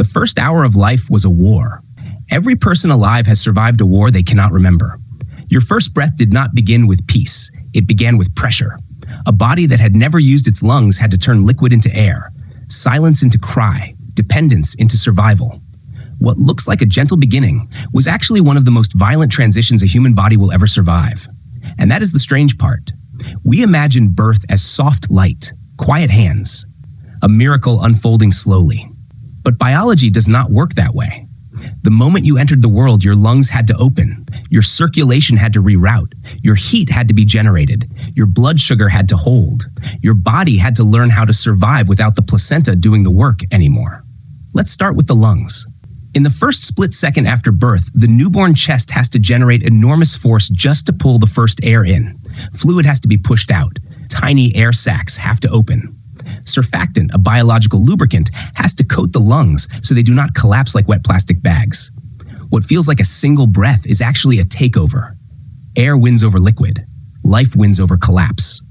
The first hour of life was a war. Every person alive has survived a war they cannot remember. Your first breath did not begin with peace. It began with pressure. A body that had never used its lungs had to turn liquid into air, silence into cry, dependence into survival. What looks like a gentle beginning was actually one of the most violent transitions a human body will ever survive. And that is the strange part. We imagine birth as soft light, quiet hands, a miracle unfolding slowly. But biology does not work that way. The moment you entered the world, your lungs had to open, your circulation had to reroute, your heat had to be generated, your blood sugar had to hold, your body had to learn how to survive without the placenta doing the work anymore. Let's start with the lungs. In the first split second after birth, the newborn chest has to generate enormous force just to pull the first air in. Fluid has to be pushed out. Tiny air sacs have to open. Surfactant, a biological lubricant, has to coat the lungs so they do not collapse like wet plastic bags. What feels like a single breath is actually a takeover. Air wins over liquid. Life wins over collapse.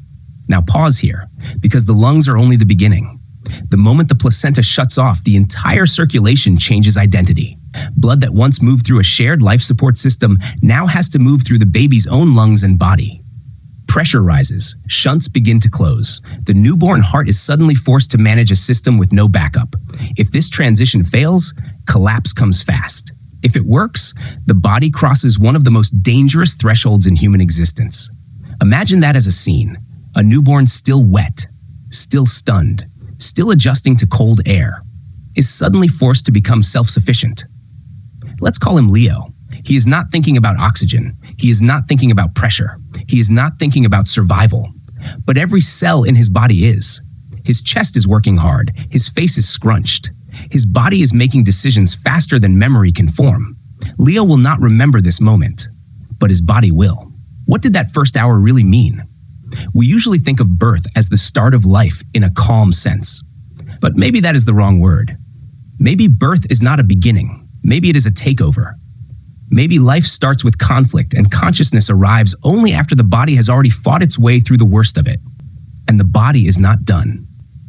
Now pause here, because the lungs are only the beginning. The moment the placenta shuts off, the entire circulation changes identity. Blood that once moved through a shared life support system now has to move through the baby's own lungs and body. Pressure rises, shunts begin to close. The newborn heart is suddenly forced to manage a system with no backup. If this transition fails, collapse comes fast. If it works, the body crosses one of the most dangerous thresholds in human existence. Imagine that as a scene. A newborn still wet, still stunned, still adjusting to cold air, is suddenly forced to become self-sufficient. Let's call him Leo. He is not thinking about oxygen. He is not thinking about pressure. He is not thinking about survival. But every cell in his body is. His chest is working hard. His face is scrunched. His body is making decisions faster than memory can form. Leo will not remember this moment, but his body will. What did that first hour really mean? We usually think of birth as the start of life in a calm sense. But maybe that is the wrong word. Maybe birth is not a beginning. Maybe it is a takeover. Maybe life starts with conflict and consciousness arrives only after the body has already fought its way through the worst of it. And the body is not done.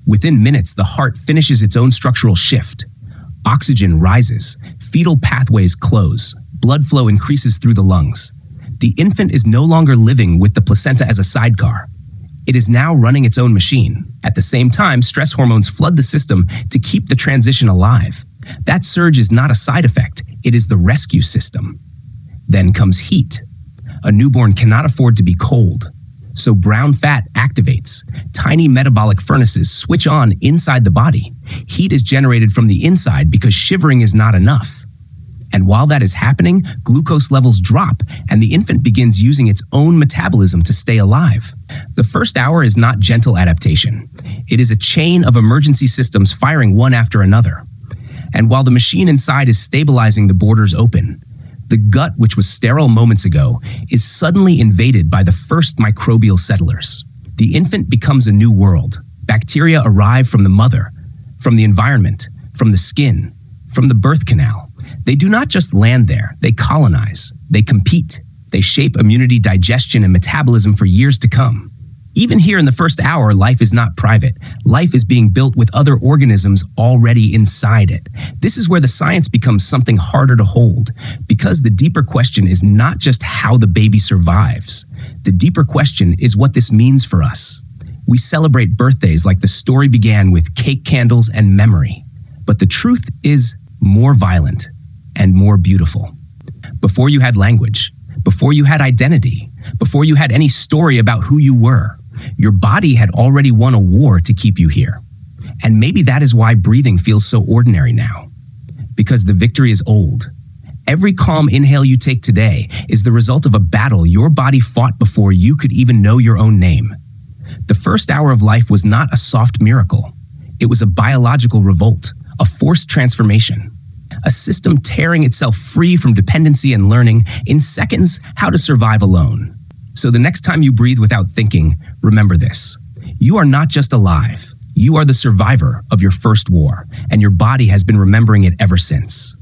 Within minutes, the heart finishes its own structural shift. Oxygen rises, fetal pathways close, blood flow increases through the lungs. The infant is no longer living with the placenta as a sidecar. It is now running its own machine. At the same time, stress hormones flood the system to keep the transition alive. That surge is not a side effect. It is the rescue system. Then comes heat. A newborn cannot afford to be cold. So brown fat activates. Tiny metabolic furnaces switch on inside the body. Heat is generated from the inside because shivering is not enough. And while that is happening, glucose levels drop and the infant begins using its own metabolism to stay alive. The first hour is not gentle adaptation. It is a chain of emergency systems firing one after another. And while the machine inside is stabilizing, the borders open. The gut, which was sterile moments ago, is suddenly invaded by the first microbial settlers. The infant becomes a new world. Bacteria arrive from the mother, from the environment, from the skin, from the birth canal. They do not just land there, they colonize, they compete, they shape immunity, digestion, and metabolism for years to come. Even here in the first hour, life is not private. Life is being built with other organisms already inside it. This is where the science becomes something harder to hold, because the deeper question is not just how the baby survives. The deeper question is what this means for us. We celebrate birthdays like the story began with cake, candles, and memory. But the truth is more violent and more beautiful. Before you had language, before you had identity, before you had any story about who you were, your body had already won a war to keep you here. And maybe that is why breathing feels so ordinary now. Because the victory is old. Every calm inhale you take today is the result of a battle your body fought before you could even know your own name. The first hour of life was not a soft miracle. It was a biological revolt, a forced transformation. A system tearing itself free from dependency and learning in seconds how to survive alone. So the next time you breathe without thinking, remember this. You are not just alive. You are the survivor of your first war, and your body has been remembering it ever since.